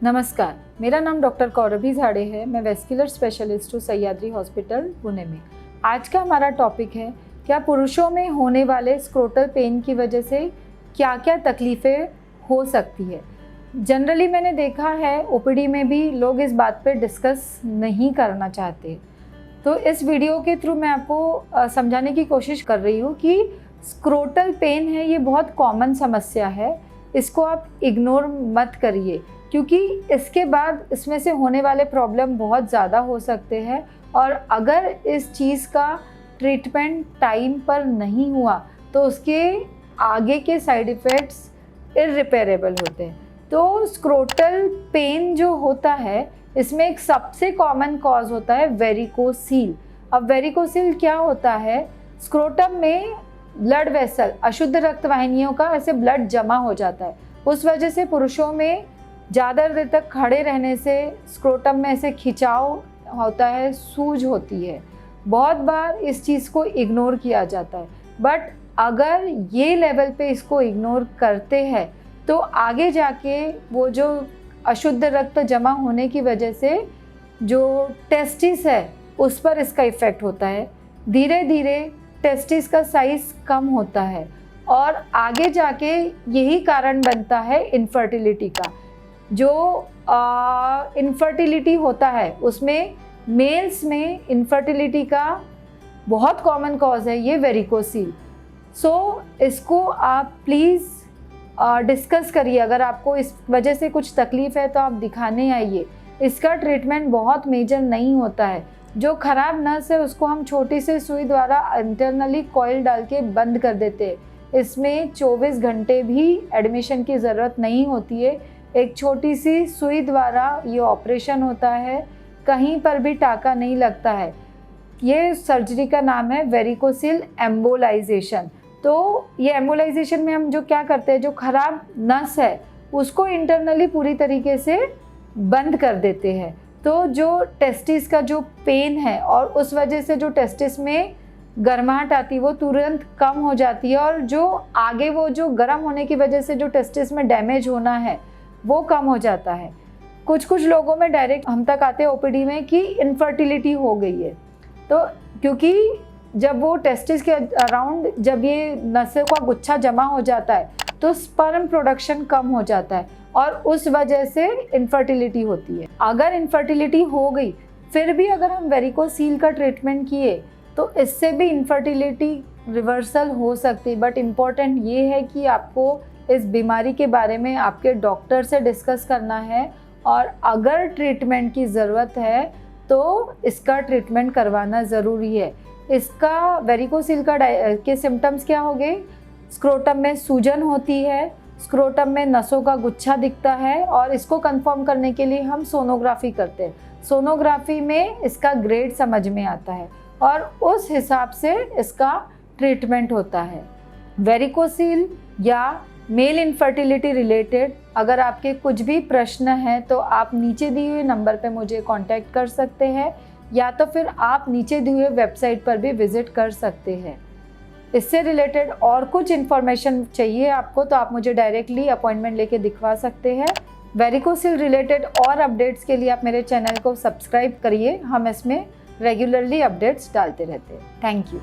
नमस्कार, मेरा नाम डॉक्टर कौरभी झाड़े है। मैं वेस्कुलर स्पेशलिस्ट हूँ सह्याद्री हॉस्पिटल पुणे में। आज का हमारा टॉपिक है क्या पुरुषों में होने वाले स्क्रोटल पेन की वजह से क्या क्या तकलीफ़ें हो सकती है। जनरली मैंने देखा है ओपीडी में भी लोग इस बात पे डिस्कस नहीं करना चाहते। तो इस वीडियो के थ्रू मैं आपको समझाने की कोशिश कर रही हूँ कि स्क्रोटल पेन है, ये बहुत कॉमन समस्या है। इसको आप इग्नोर मत करिए क्योंकि इसके बाद इसमें से होने वाले प्रॉब्लम बहुत ज़्यादा हो सकते हैं और अगर इस चीज़ का ट्रीटमेंट टाइम पर नहीं हुआ तो उसके आगे के साइड इफ़ेक्ट्स इररिपेरेबल होते हैं। तो स्क्रोटल पेन जो होता है इसमें एक सबसे कॉमन कॉज होता है वेरिकोसील। अब वेरिकोसील क्या होता है, स्क्रोटम में ब्लड वेसल अशुद्ध रक्त वाहिनियों का ऐसे ब्लड जमा हो जाता है। उस वजह से पुरुषों में ज़्यादा देर तक खड़े रहने से स्क्रोटम में ऐसे खिंचाव होता है, सूज होती है। बहुत बार इस चीज़ को इग्नोर किया जाता है, बट अगर ये लेवल पे इसको इग्नोर करते हैं तो आगे जाके वो जो अशुद्ध रक्त जमा होने की वजह से जो टेस्टिस है उस पर इसका इफ़ेक्ट होता है। धीरे धीरे टेस्टिस का साइज़ कम होता है और आगे जाके यही कारण बनता है इनफर्टिलिटी का। जो इनफर्टिलिटी होता है उसमें मेल्स में इनफर्टिलिटी का बहुत कॉमन कॉज है ये वेरिकोसील। सो इसको आप प्लीज़ डिस्कस करिए। अगर आपको इस वजह से कुछ तकलीफ़ है तो आप दिखाने आइए। इसका ट्रीटमेंट बहुत मेजर नहीं होता है। जो ख़राब नस है उसको हम छोटी सी सुई द्वारा इंटरनली कॉइल डाल के बंद कर देते हैं। इसमें 24 घंटे भी एडमिशन की ज़रूरत नहीं होती है। एक छोटी सी सुई द्वारा ये ऑपरेशन होता है, कहीं पर भी टाँका नहीं लगता है। ये सर्जरी का नाम है वेरिकोसील एम्बोलाइजेशन। तो ये एम्बोलाइजेशन में हम जो क्या करते हैं, जो ख़राब नस है उसको इंटरनली पूरी तरीके से बंद कर देते हैं। तो जो टेस्टिस का जो पेन है और उस वजह से जो टेस्टिस में गर्माहट आती है वो तुरंत कम हो जाती है और जो आगे वो जो गर्म होने की वजह से जो टेस्टिस में डैमेज होना है वो कम हो जाता है। कुछ लोगों में डायरेक्ट हम तक आते हैं ओपीडी में कि इनफर्टिलिटी हो गई है। तो क्योंकि जब वो टेस्टिस के अराउंड जब ये नसों का गुच्छा जमा हो जाता है तो स्पर्म प्रोडक्शन कम हो जाता है और उस वजह से इनफर्टिलिटी होती है। अगर इनफर्टिलिटी हो गई फिर भी अगर हम वेरिकोसील का ट्रीटमेंट किए तो इससे भी इनफर्टिलिटी रिवर्सल हो सकती है। बट इम्पॉर्टेंट ये है कि आपको इस बीमारी के बारे में आपके डॉक्टर से डिस्कस करना है और अगर ट्रीटमेंट की ज़रूरत है तो इसका ट्रीटमेंट करवाना ज़रूरी है। इसका वेरिकोसील का के सिम्टम्स क्या हो गए, स्क्रोटम में सूजन होती है, स्क्रोटम में नसों का गुच्छा दिखता है और इसको कंफर्म करने के लिए हम सोनोग्राफी करते हैं। सोनोग्राफी में इसका ग्रेड समझ में आता है और उस हिसाब से इसका ट्रीटमेंट होता है। वेरिकोसील या मेल इनफर्टिलिटी रिलेटेड अगर आपके कुछ भी प्रश्न हैं तो आप नीचे दिए हुए नंबर पे मुझे कांटेक्ट कर सकते हैं या तो फिर आप नीचे दिए हुए वेबसाइट पर भी विज़िट कर सकते हैं। इससे रिलेटेड और कुछ इन्फॉर्मेशन चाहिए आपको तो आप मुझे डायरेक्टली अपॉइंटमेंट लेके दिखवा सकते हैं। वेरिकोसील रिलेटेड और अपडेट्स के लिए आप मेरे चैनल को सब्सक्राइब करिए। हम इसमें रेगुलरली अपडेट्स डालते रहते हैं। Thank you.